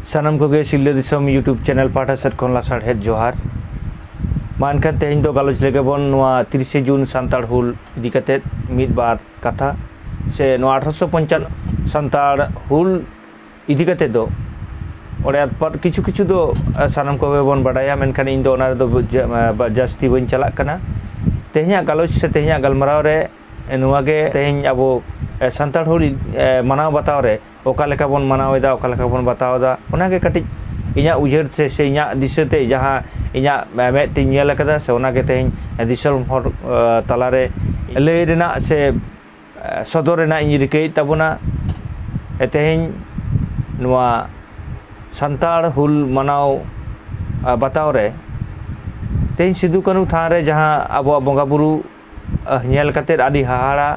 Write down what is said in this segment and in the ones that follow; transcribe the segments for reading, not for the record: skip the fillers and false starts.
सानम को Silda दिसम YouTube channel पाठा set खन लासाढ़ेद जोहार मानखान तेहन दो गालोच लेगे बन 30 जून सानताड़ हुल इदी कते मिद बार कथा से 1855 सानताड़ हुल इदी कते दो ओडे पर किछु किछु दो सानम को बन बडाया मेनखान इन दो ओना रे दो जास्ती बन चला कना तेहया गालोच से तेहया गलमराव रे नुवागे तेहन अबो सानताड़ हुल मनाव बताव रे ओका लेका बन मनावेदा ओका लेका बन बतावदा ओनागे कटिज इन्या उयहर से इन्या दिशते जहाँ इन्या मेद तिन नेल कदा से ओनागे तेहन दिसम हर तलारे लय रेना से सदर रेना इन रिकई ताबोना तेहन नुआ सानताड़ हुल मनाव बताव रे तेहन सिदु कानू थान रे जहाँ अब बंगा बुरु नेल कते आदि हाहाड़ा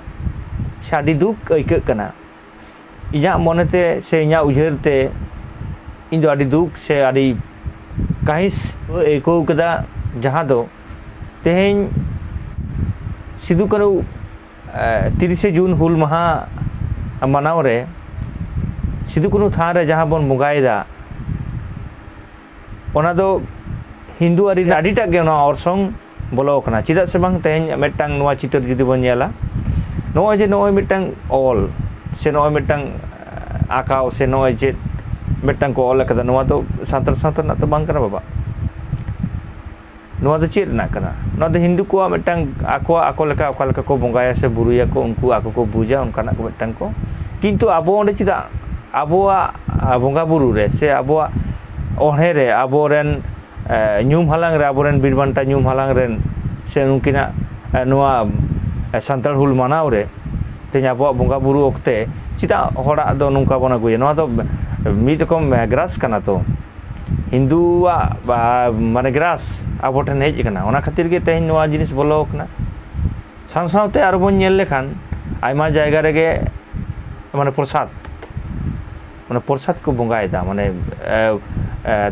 से आदि दुख आइक कना इन्या मनते से इन्या उयहरते इन दो आदि दुख से आदि काहिस एको कदा जहाँ दो तेहन सिदु कानू 30 जून हुल महा मनाव रे सिदु कानू थान रे जहाँ बन बंगायदा ओना दो हिंदू आरि आडिटा गे ओना अरसंग बोलो कना चिदा से बांग तेहन मेटांग नोआ चितर जुदी बन नेला नोय जे नोय मिटांग ऑल से नोय मिटांग आकाव से नोय जे मिटांग को ऑल कदा नोआ तो सानताड़ सावता ना तो बांग कना बाबा नोआ तो चेद ना कना नोआ तो हिंदू को मिटांग आको लेका ओका लेका को बंगाया से बुरुया को उनको आको को बुझा उनकाना को मिटांग को किंतु आबो ओंडे चिदा आबोआ बंगा बुरु रे से आबोआ ओढ़े रे आबोरेन न्यूम हालांग रे आबोरेन बीरबांटा न्यूम हालांग रेन से उनकिना नोआ सानताड़ हुल मानाव रे तेज अब बंगा बुरु ओक्ते चिदा हड़ा दो नौका बन अगुया नोआ दो मिद रकम ग्रास कना तो हिंदुआ माने ग्रास आबो ठेन हेज कना ओना खातिर गे तेहन नोआ जिनिस बोलो कना सां सावते आरो बन नेल लेखान आयमा जायगा रेगे माने प्रसाद को बंगायदा माने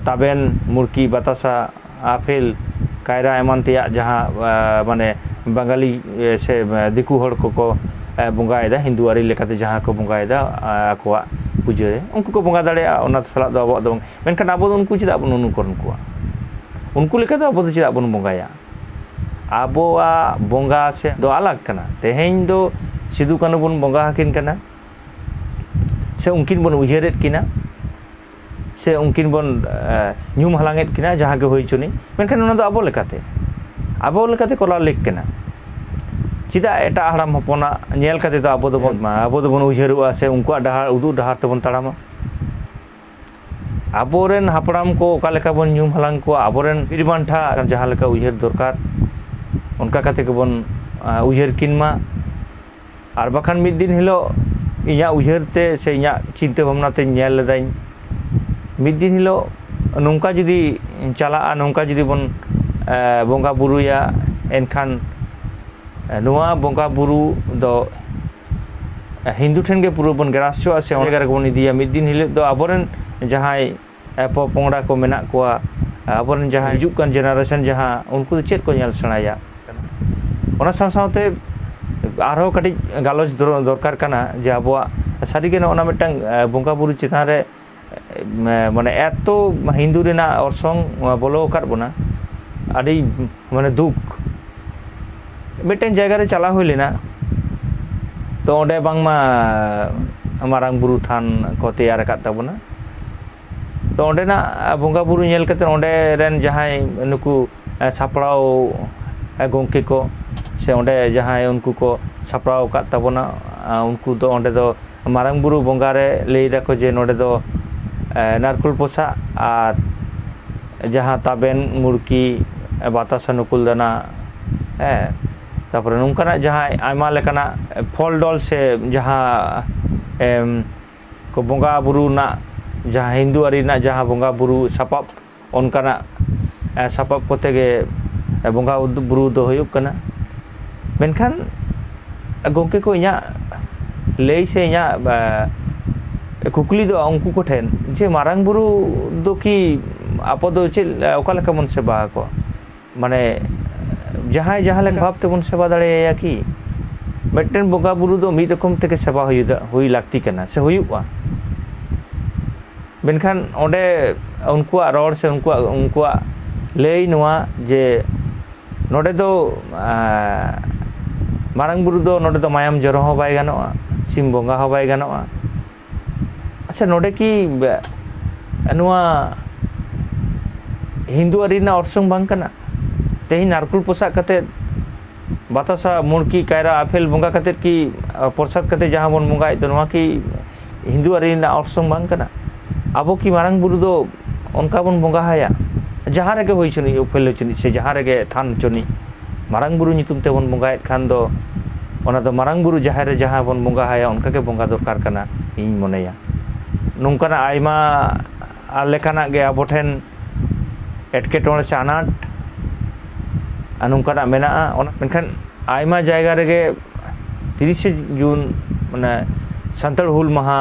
ताबेन मुरकी बतासा आफेल कायरा एमान तेया जहाँ माने बंगाली से दिकू हड़ को बंगायदा हिंदू आरि लेकाते जहाँ को बंगायदा आकोआ पूजा रे उनको को बंगा दाड़े ओना सला दो अब दो मेनखान आबो उनको चिदा बन अनुकरण कुआ उनको लेका दो अब चिदा बन बंगाया आबोआ बंगा से दो अलग कना तेहेन दो सिदु कानू बन बंगा हकिन कना से उनकिन बन उयहरेद किना से उनकिन बन न्यूम हालांगेद किना जहाँ के होई चुनी मेनखान ओना दो आबो लेकाते कोला लेक कना चिदा एटा हड़ाम हपना नेल कते तो आबो दो बन उयहरुआ से उनकुआ डहार उदु डहार तबन ताड़ामा आबोरेन हापड़ाम को ओका लेका बन न्यूम हालांग को आबोरेन बीरबांठा जहाँ लेका उयहर दरकार उनका कते को बन उयहर किनमा आर बाखान मिद दिन हिलो इया उयहरते से इया चिंता भावनाते नेल लेदाइन मिद दिन हिलो नौका जुदी चला नौका जुदी बन बंगा बुरुया एनखान नोआ बंगा बुरु दो हिंदू ठेन के पूरा बन ग्रासो से जगह बन इदिया मिद दिन हिलो दो आबोरेन जहां पोंगड़ा को मेना कोआ आबोरेन जहां हिजुक कान जेनारेशन जहां उनको चेक को नेल सेणाया ओना सावते आरो कटी गालोच दरकार कना जे आबोआ सारिगे ओना मिटांग बंगा बुरु चितान रे माने एतो हिंदू रेना अरसंग बोलो काट बना आदि माने दुख मिटेन जगह रे चला हुई लेना तो ओंडे बांगमा मारांग बुरु थान को तैयार काट ताबोना तो ओंडेना बंगा बुरु नेल कते ओंडे रेन जहाय नुकु सापड़ाव गोंके को से ओंडे जहाय उनको को सापड़ाव काट ताबोना उनको दो ओंडे दो मारांग बुरु बंगा रे लेदा को जे नोडे दो नारकुल पोसा आर जहाँ ताबेन मुरकी बतासा नुकुल दाना तारपरे नौकाना जहाँ आयमा लेकाना फल डल से जहाँ को बंगा बुरु ना जहाँ हिंदू आरि ना जहाँ बंगा बुरु सापाब उनकाना सापाब कोते गे बंगा बुरु दो हुयुक कना मेनखान गोंके को इया लय से इया कुकली दो उनको को ठेन जे मारांग बुरु दो कि आपो दो चे ओका लेका मन सेवा को माने जहाँ जहाँ लेका भाव तेबन सेवा दाड़ेया कि मिदटेन बंगा बुरु दो मिद रकम तेके सेवा हुई लागती कना से हुयुआ मेनखान ओंडे उनकुआ रोड से उनकुआ लई नोआ जे नोडे दो मारंग बुरु दो नोडे दो मायाम जरो हो बाय गानोआ सिम बोंगा हो बाय गानोआ अच्छा नोडे की नोआ हिंदू अरीना ऑर्सोंग बांग कना तेही नारकुल पोसा कते बातासा मुड़की कायरा आफेल बोंगा कते की प्रसाद कते जहां बन बोंगा तो नोआ की हिंदू अरीना ऑर्सोंग बांग कना आबो की मारंग बुरु दो उनका बन बोंगा हाया जहां रेगे होई चुनी उफेल चुनी से जहां रेगे थान चुनी मारंग बुरु नितुम ते बन बोंगा खान दो ओना दो मारंग बुरु जहां रे जहां बन बोंगा हाया उनका के बोंगा दरकार कना इन मनेया नोंकाना आयमा लेकाना गे आबो ठेन एटकेटोणे से आनाट नोंकाना मेनाआ मेनखान आयमा जायगा रेगे 30 जून माने सान्ताड़ हुल माहा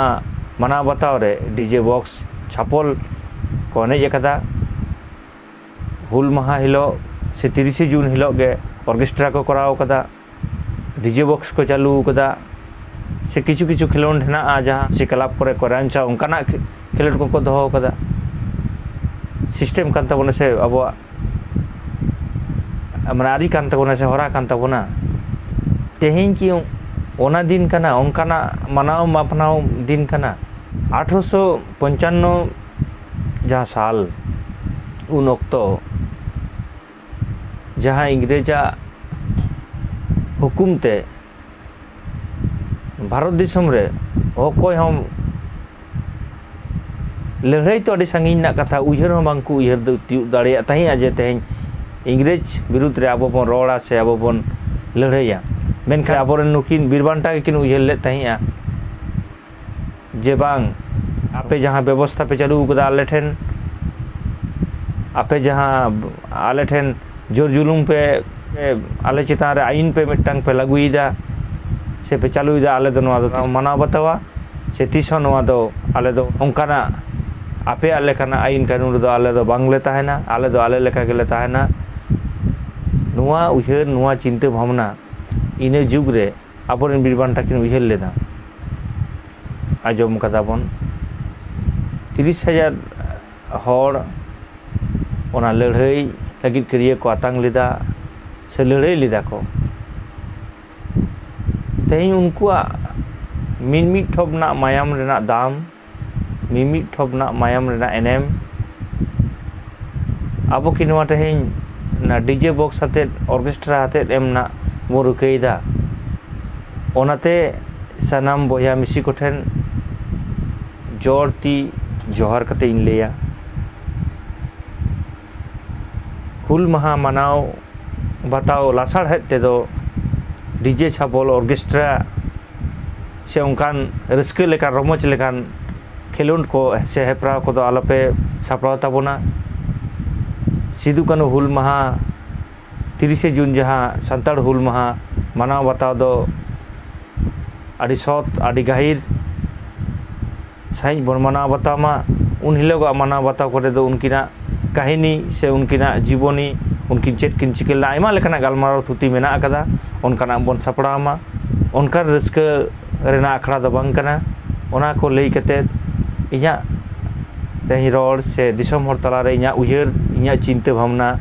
मना बताव रे डीजे बॉक्स छापल को एनेज अकादा हुल माहा हिलो से 30 जून हिलो गे ऑर्केस्ट्रा को कराव कदा डीजे बॉक्स को चालू कदा से किछु किछु खेलोंड हेना जहां से क्लब करे कोरांचा उनकाना खेलोड को दोहो कदा सिस्टम कान ताबोना से अब माने आरी कान ताबोना से हरा कान ताबोना तेहें की ओना दिन कना उनकाना मनाव मापनाव दिन कना 1895 जहां साल उन ओक्तो जहां इंग्रेजा हुकुमते भारत दिसम रे अकोय हम लड़ाई तो अड़ी संगीन ना कथा उयहर हम बांकु उयहर दो तिउ दाड़िया तही आजे तेहें इंग्रेज विरुद्ध रे आबो बन रोड़ा से आबो बन लड़ाइया मेनखा आबोरेन नुकिन बीरबांटा किन उयहर ले तहीया जे बांग आपे जहां व्यवस्था पे चालू कदा आले ठेन आपे जहां आले ठेन जोर जुलुम पे आले चितान रे आईन पे मिटटांग पे लागुईदा से पे चालुईदा आले दो नोआ दो मनाव बतावा से तीसो नोआ दो आले दो उनकाना आपे आले काना आईन कानून दो आले दो बांगले ताहेना आले दो आले लेका गेले ताहेना नोआ उयहर नोआ चिंता भावना इने जुग रे आबोरेन बीरबांटा किन उयहर लेदा आजम कदा बन 30,000 हर ओना लड़ाई लगित करिए को आतंक लेदा से लड़ाई लेदा को तेही उनकुआ मिमिट ठोबना मायाम रेना दाम मिमिट ठोबना मायाम रेना एनेम आबो की नोआ तेही ना डीजे बॉक्स आते ऑर्केस्ट्रा आते एमना बो रुकेदा ओनाते सनाम बोया मिसी कोठेन जोरती जोहर कते इन लेया हुल महा मनाव बताओ लासाड़ हेड ते दो डीजे छापल ऑर्केस्ट्रा से उनकान रस्के लेकान रमोज लेकान खेलोंड को से हेप्राव को दो आलोपे सापड़ाव ताबोना सिदु कानू हुल महा 30 जून जहां सान्ताड़ हुल महा मनाव बताव दो आड़ी सत आड़ी गाहिर साइज बन मनाव बतामा उन हिलोगा मनाव बताव करे दो उनकिना कहानी से उनकिना जीवनी उनकिन चेट किन चिकेलना आयमा लेकाना गालमाराव थुती मेना अकदा उनकाना बन सापड़ामा उनका रस्के रेना आखड़ा दो बांग कना ओना को लई कते इया तेही रोड से दिसम हर तला रे इया उयहर इया चिंता भावना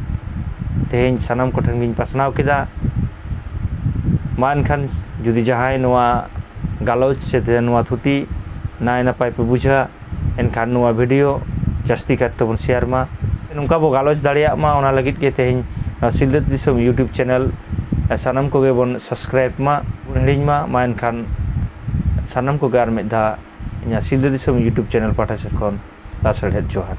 तेहें सानाम कोठेन गिन पासनाव केदा मानखान जुदी जहां नोआ गालोच से नोआ थुती नाय नापाय पे बुझा एनखान नोआ वीडियो जास्ती काते बन शेयर मा नुका बो गालोच दाड़िया मा ओना लगित के तेहें सिलदा दिसम यूट्यूब चैनल सानाम को गे बन सब्सक्राइब मा हिडिंग मा एनखान सानाम को गार मेधा सिलदा दिसम यूट्यूब चैनल पाठा से खन लासड़ हेड जोहार।